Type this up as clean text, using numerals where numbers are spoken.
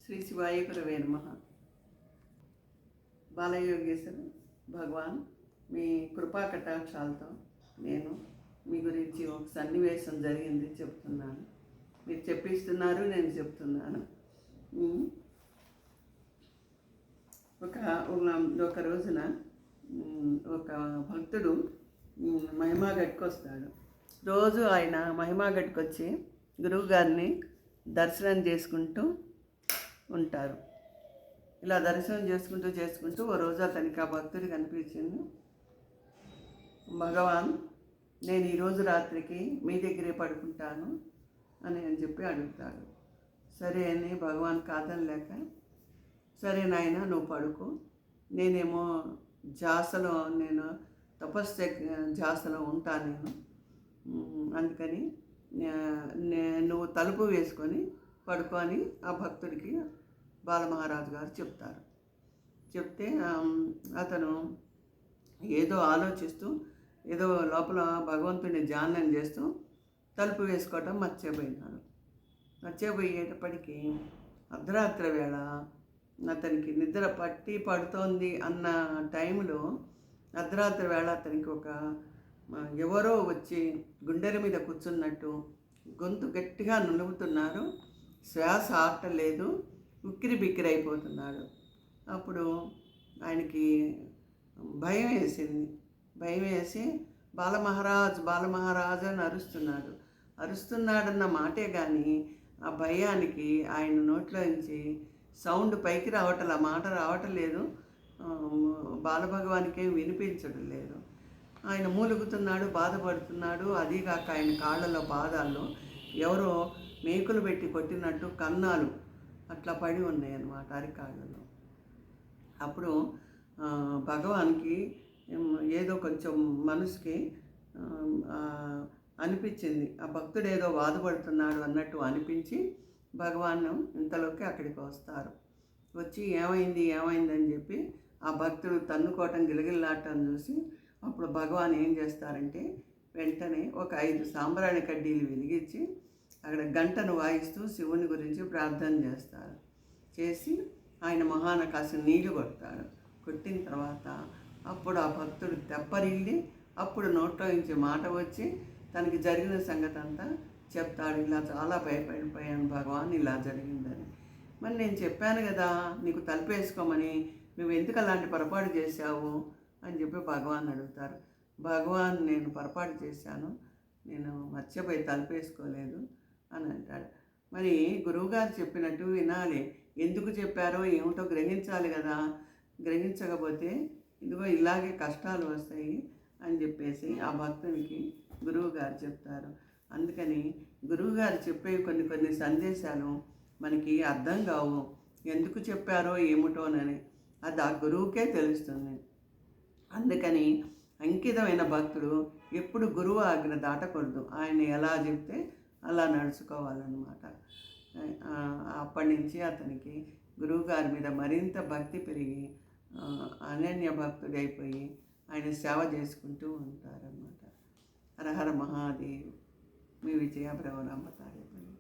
శ్రీ శివాయ గురవే నమః. బాలయోగేశ్వర భగవాన్ మీ కృపా కటాక్షాలతో నేను మీ గురించి ఒక సన్నివేశం జరిగింది చెప్తున్నాను. మీరు చెప్పిస్తున్నారు, నేను చెప్తున్నాను. ఒక రోజున ఒక భక్తుడు మహిమాగడ్కి వస్తాడు. రోజు ఆయన మహిమాగడ్కి వచ్చి గురువుగారిని దర్శనం చేసుకుంటూ ఉంటారు. ఇలా దర్శనం చేసుకుంటూ ఓ రోజు అతనికి ఆ భక్తుడు కనిపించింది. భగవాన్, నేను ఈరోజు రాత్రికి మీ దగ్గరే పడుకుంటాను అని చెప్పి అడుగుతాడు. సరే అని భగవాన్ కాదనలేక, సరే నాయన నువ్వు పడుకో, నేనేమో నేను తపస్సు జాసలో ఉంటాను, అందుకని నువ్వు తలుపు వేసుకొని పడుకో అని ఆ భక్తుడికి బాలమహారాజు గారు చెప్తారు. చెప్తే అతను ఏదో ఆలోచిస్తూ ఏదో లోపల భగవంతుడిని ధ్యానం చేస్తూ తలుపు వేసుకోవటం మర్చిపోయేటప్పటికీ అర్ధరాత్రి వేళ అతనికి నిద్ర పడుతోంది అన్న టైంలో అర్ధరాత్రి వేళ అతనికి ఎవరో వచ్చి గుండెల మీద కూర్చున్నట్టు గొంతు గట్టిగా నులుగుతున్నారు. శ్వాస ఆడలేదు, ఉక్కిరి బిక్కిరి అయిపోతున్నాడు. అప్పుడు ఆయనకి భయం వేసి బాలమహారాజ్ అని అరుస్తున్నాడన్న మాటే కానీ ఆ భయానికి ఆయన నోట్లో నుంచి సౌండ్ పైకి మాట రావటలేదు. బాలభగవానికి వినిపించడం లేదు. ఆయన మూలుగుతున్నాడు, బాధపడుతున్నాడు. అదీగాక ఆయన కాళ్ళలో పాదాల్లో ఎవరో మేకులు పెట్టి కొట్టినట్టు కన్నాలు అట్లా పడి ఉన్నాయి అన్నమాట అరికాళ్ళలో. అప్పుడు భగవాన్కి ఏదో కొంచెం మనసుకి అనిపించింది, ఆ భక్తుడు ఏదో బాధపడుతున్నాడు అన్నట్టు అనిపించి భగవాన్ ఇంతలోకి అక్కడికి వస్తారు. వచ్చి ఏమైంది అని చెప్పి ఆ భక్తుడు తన్నుకోవటం గిలగిల్లాటం చూసి అప్పుడు భగవాన్ ఏం చేస్తారంటే వెంటనే ఒక 5 సాంబ్రాణి కడ్డీలు వెలిగించి అక్కడ గంటను వాయిస్తూ శివుని గురించి ప్రార్థన చేసి ఆయన మొహాన కాసిన నీళ్లు కొట్టిన తర్వాత అప్పుడు ఆ భక్తుడు తెప్పరిల్లి అప్పుడు నోట్లో నుంచి మాట వచ్చి తనకి జరిగిన సంగతి అంతా చెప్తాడు. ఇలా చాలా భయపడిపోయాను భగవాన్, ఇలా జరిగిందని. మరి నేను చెప్పాను కదా నీకు తలుపేసుకోమని, నువ్వు ఎందుకు అలాంటి పొరపాటు చేశావు అని చెప్పి భగవాన్ అడుగుతారు. భగవాన్, నేను పొరపాటు చేశాను, నేను మర్చిపోయి తలుపేసుకోలేదు అని అంటాడు. మరి గురువుగారు చెప్పినట్టు వినాలి, ఎందుకు చెప్పారో ఏమిటో గ్రహించాలి కదా. గ్రహించకపోతే ఇదిగో ఇలాగే కష్టాలు వస్తాయి అని చెప్పేసి ఆ భక్తునికి గురువుగారు చెప్తారు. అందుకని గురువుగారు చెప్పే కొన్ని సందేశాలు మనకి అర్థం కావు, ఎందుకు చెప్పారో ఏమిటోనని అది ఆ గురువుకే తెలుస్తుంది. అందుకని అంకితమైన భక్తుడు ఎప్పుడు గురువు ఆజ్ఞ దాటకూడదు, ఆయన ఎలా చెప్తే అలా నడుచుకోవాలన్నమాట. అప్పటి నుంచి అతనికి గురువుగారి మీద మరింత భక్తి పెరిగి అనన్య భక్తుడైపోయి ఆయన సేవ చేసుకుంటూ ఉంటారన్నమాట. హర హర మహాదేవ్. మీ విజయ భ్రవరాంబ తాడేపల్లి.